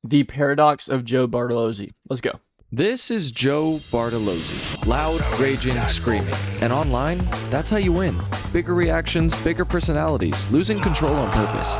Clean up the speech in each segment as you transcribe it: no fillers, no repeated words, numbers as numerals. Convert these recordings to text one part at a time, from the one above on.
The Paradox of Joe Bartolozzi. Let's go. This is Joe Bartolozzi. Loud, raging, screaming. And online, that's how you win. Bigger reactions, bigger personalities, losing control on purpose.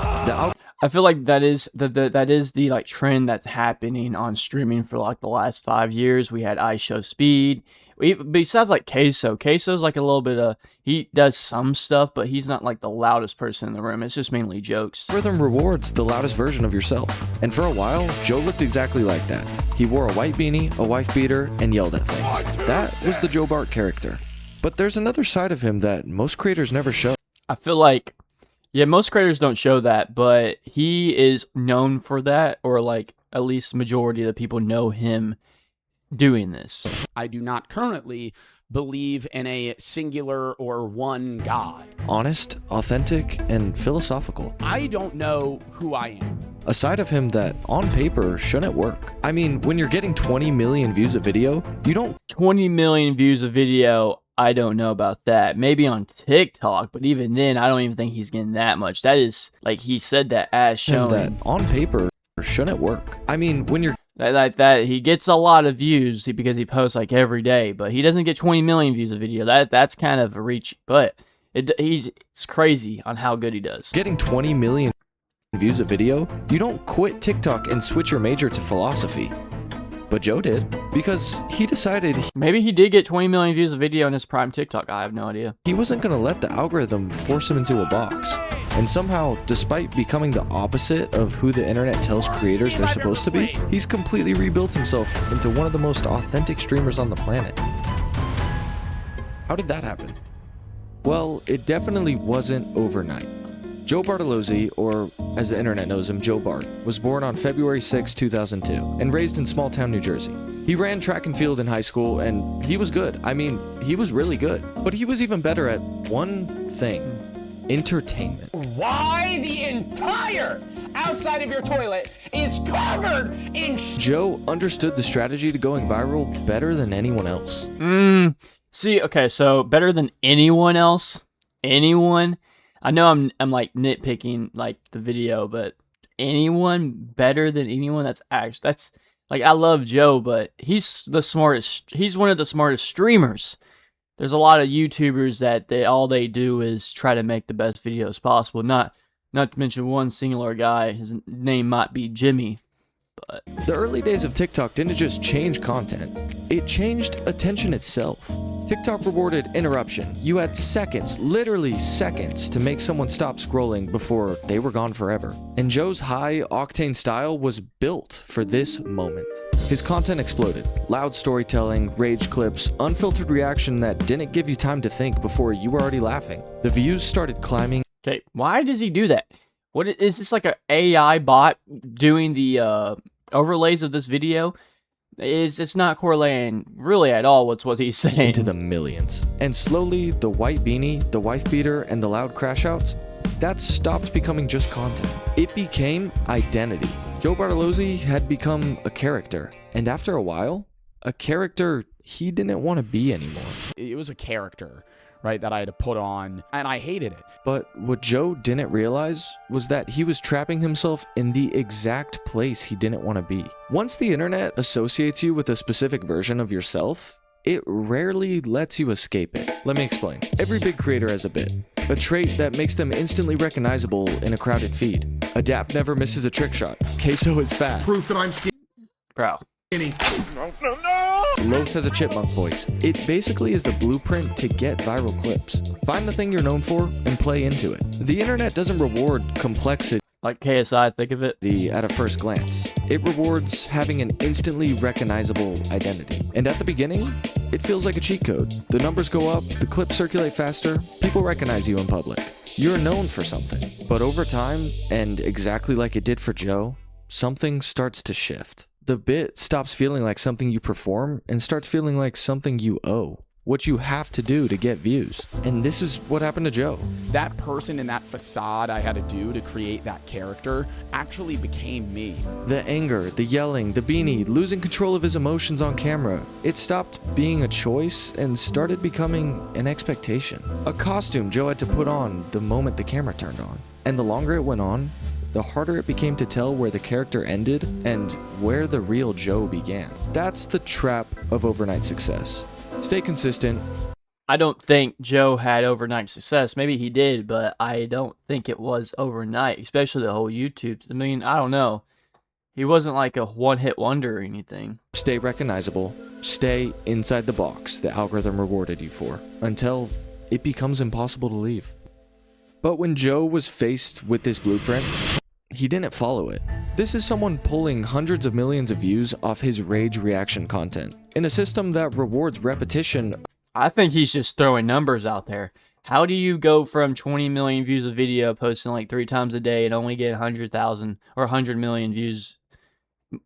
I feel like that is the like trend that's happening on streaming for like the last 5 years. We had iShowSpeed. Besides like Queso's like a little bit of, he does some stuff, but he's not like the loudest person in the room. It's just mainly jokes. Algorithm rewards the loudest version of yourself. And for a while, Joe looked exactly like that. He wore a white beanie, a wife beater, and yelled at things. That was the Joe Bart character. But there's another side of him that most creators never show. I feel like, yeah, most creators don't show that, but he is known for that, or like at least the majority of the people know him doing this. I do not currently believe in a singular or one God. Honest, authentic, and philosophical. I don't know who I am. A side of him that, on paper, shouldn't work. I mean, when you're getting 20 million views a video, you don't... 20 million views a video, I don't know about that. Maybe on TikTok, but even then, I don't even think he's getting that much. That is, like, he said that as shown. That, on paper, shouldn't work. I mean, when you're... That he gets a lot of views because he posts like every day, but he doesn't get 20 million views a video. That's kind of a reach, but it's crazy on how good he does. Getting 20 million views a video, you don't quit TikTok and switch your major to philosophy. But Joe did, because he decided... Maybe he did get 20 million views a video on his prime TikTok. I have no idea. He wasn't going to let the algorithm force him into a box. And somehow, despite becoming the opposite of who the internet tells creators they're supposed to be, he's completely rebuilt himself into one of the most authentic streamers on the planet. How did that happen? Well, it definitely wasn't overnight. Joe Bartolozzi, or as the internet knows him, Joe Bart, was born on February 6, 2002, and raised in small-town New Jersey. He ran track and field in high school, and he was good. I mean, he was really good. But he was even better at one thing: entertainment. Why the entire outside of your toilet is covered in Joe understood the strategy to going viral better than anyone else. See, okay, so better than anyone else? Anyone? I know I'm like nitpicking like the video, but anyone better than anyone? That's like, I love Joe, but he's the smartest. He's one of the smartest streamers. There's a lot of YouTubers that all they do is try to make the best videos possible. Not to mention one singular guy. His name might be Jimmy. But the early days of TikTok didn't just change content. It changed attention itself. TikTok rewarded interruption. You had seconds, literally seconds, to make someone stop scrolling before they were gone forever. And Joe's high-octane style was built for this moment. His content exploded. Loud storytelling, rage clips, unfiltered reaction that didn't give you time to think before you were already laughing. The views started climbing. Okay, why does he do that? What is this, like an AI bot doing the overlays of this video? It's not correlating really at all with what he's saying. To the millions. And slowly, the white beanie, the wife beater, and the loud crash outs, that stopped becoming just content. It became identity. Joe Bartolozzi had become a character. And after a while, a character he didn't want to be anymore. It was a character, right, that I had to put on, and I hated it. But what Joe didn't realize was that he was trapping himself in the exact place he didn't want to be. Once the internet associates you with a specific version of yourself, it rarely lets you escape it. Let me explain. Every big creator has a bit, a trait that makes them instantly recognizable in a crowded feed. Adapt never misses a trick shot. Queso is fat. Proof that I'm skinny. Bro. Los has a chipmunk voice. It basically is the blueprint to get viral clips. Find the thing you're known for and play into it. The internet doesn't reward complexity like KSI, think of it, at a first glance. It rewards having an instantly recognizable identity. And at the beginning, it feels like a cheat code. The numbers go up, the clips circulate faster, people recognize you in public. You're known for something. But over time, and exactly like it did for Joe, something starts to shift. The bit stops feeling like something you perform and starts feeling like something you owe. What you have to do to get views. And this is what happened to Joe. That person in that facade I had to do to create that character actually became me. The anger, the yelling, the beanie, losing control of his emotions on camera. It stopped being a choice and started becoming an expectation. A costume Joe had to put on the moment the camera turned on. And the longer it went on, the harder it became to tell where the character ended and where the real Joe began. That's the trap of overnight success. Stay consistent. I don't think Joe had overnight success. Maybe he did, but I don't think it was overnight, especially the whole YouTube. I mean, I don't know. He wasn't like a one-hit wonder or anything. Stay recognizable. Stay inside the box the algorithm rewarded you for until it becomes impossible to leave. But when Joe was faced with this blueprint, he didn't follow it. This is someone pulling hundreds of millions of views off his rage reaction content in a system that rewards repetition. I think he's just throwing numbers out there. How do you go from 20 million views of video posting like 3 times a day and only get 100,000 or 100 million views?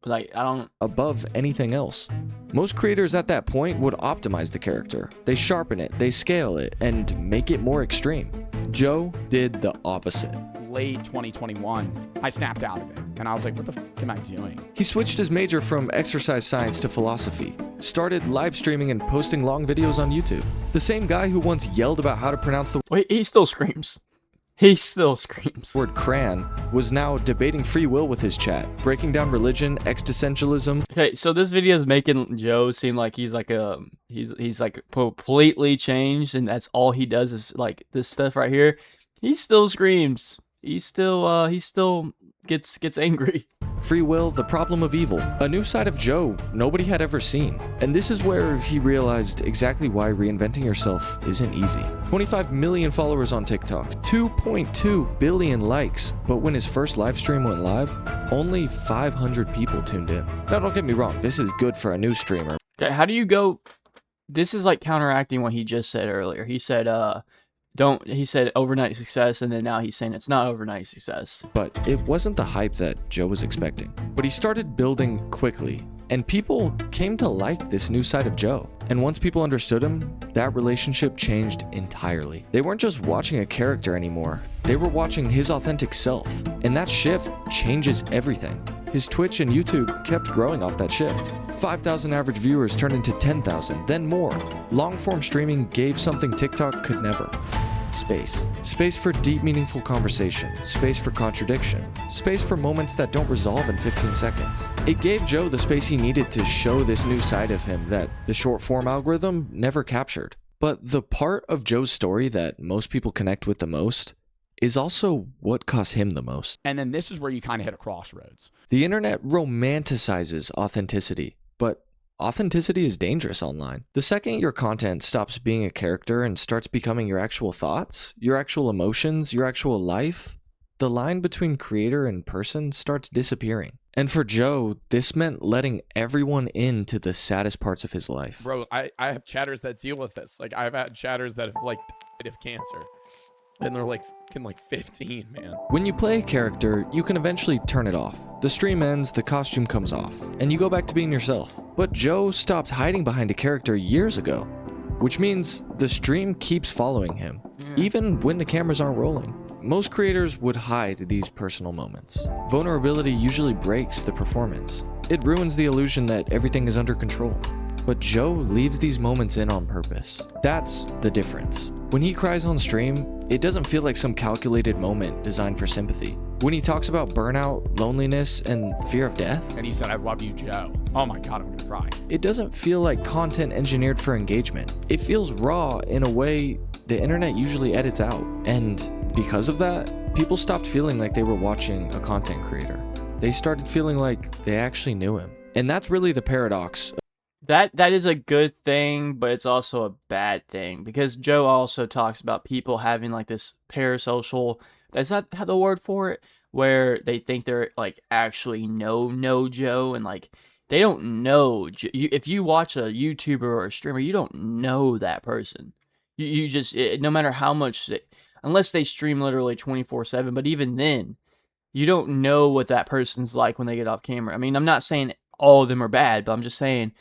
Like, I don't... Above anything else. Most creators at that point would optimize the character. They sharpen it, they scale it, and make it more extreme. Joe did the opposite. Late 2021, I snapped out of it. And I was like, what the f am I doing? He switched his major from exercise science to philosophy, started live streaming and posting long videos on YouTube. The same guy who once yelled about how to pronounce the Wait, he still screams. He still screams. word cran was now debating free will with his chat, breaking down religion, existentialism. Okay, so this video is making Joe seem like he's like he's like completely changed, and that's all he does is like this stuff right here. He still screams. He still gets angry. Free will, the problem of evil. A new side of Joe nobody had ever seen. And this is where he realized exactly why reinventing yourself isn't easy. 25 million followers on TikTok, 2.2 billion likes. But when his first live stream went live, only 500 people tuned in. Now don't get me wrong, this is good for a new streamer. Okay, how do you go? This is like counteracting what he just said earlier. He said he said overnight success, and then now he's saying it's not overnight success. But it wasn't the hype that Joe was expecting. But he started building quickly, and people came to like this new side of Joe. And once people understood him, that relationship changed entirely. They weren't just watching a character anymore, they were watching his authentic self. And that shift changes everything. His Twitch and YouTube kept growing off that shift. 5,000 average viewers turned into 10,000, then more. Long-form streaming gave something TikTok could never. Space. Space for deep, meaningful conversation. Space for contradiction. Space for moments that don't resolve in 15 seconds. It gave Joe the space he needed to show this new side of him that the short-form algorithm never captured. But the part of Joe's story that most people connect with the most is also what cost him the most. And then this is where you kind of hit a crossroads. The internet romanticizes authenticity, but authenticity is dangerous online. The second your content stops being a character and starts becoming your actual thoughts, your actual emotions, your actual life, the line between creator and person starts disappearing. And for Joe, this meant letting everyone into the saddest parts of his life. Bro, I have chatters that deal with this. Like, I've had chatters that have like died of cancer. And they're like, fucking like 15, man. When you play a character, you can eventually turn it off. The stream ends, the costume comes off, and you go back to being yourself. But Joe stopped hiding behind a character years ago, which means the stream keeps following him, even when the cameras aren't rolling. Most creators would hide these personal moments. Vulnerability usually breaks the performance. It ruins the illusion that everything is under control. But Joe leaves these moments in on purpose. That's the difference. When he cries on stream, it doesn't feel like some calculated moment designed for sympathy. When he talks about burnout, loneliness, and fear of death, And he said, I love you, Joe. Oh my God, I'm gonna cry. it doesn't feel like content engineered for engagement. It feels raw in a way the internet usually edits out. And because of that, people stopped feeling like they were watching a content creator. They started feeling like they actually knew him. And that's really the paradox. That is a good thing, but it's also a bad thing, because Joe also talks about people having like this parasocial, is that the word for it, where they think they're like actually know Joe, and like they don't know. If you watch a YouTuber or a streamer, you don't know that person. You just, no matter how much, unless they stream literally 24/7, but even then, you don't know what that person's like when they get off camera. I mean, I'm not saying all of them are bad, but I'm just saying,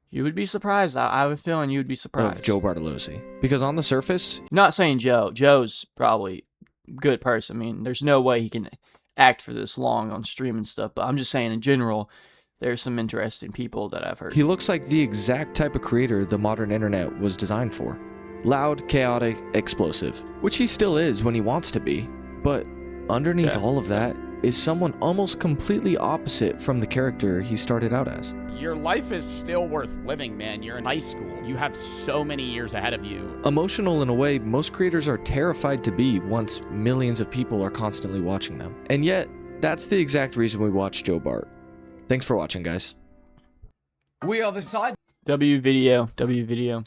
you would be surprised. I have a feeling you would be surprised. Of Joe Bartolozzi. Because on the surface, Not saying Joe. Joe's probably a good person. I mean, there's no way he can act for this long on stream and stuff. But I'm just saying, in general, there's some interesting people that I've heard. he looks like the exact type of creator the modern internet was designed for. Loud, chaotic, explosive. Which he still is when he wants to be. But underneath all of that, is someone almost completely opposite from the character he started out as. Your life is still worth living, man. You're in high school. You have so many years ahead of you. Emotional in a way most creators are terrified to be once millions of people are constantly watching them. And yet, that's the exact reason we watch Joe Bart. Thanks for watching, guys. We are the side. W video.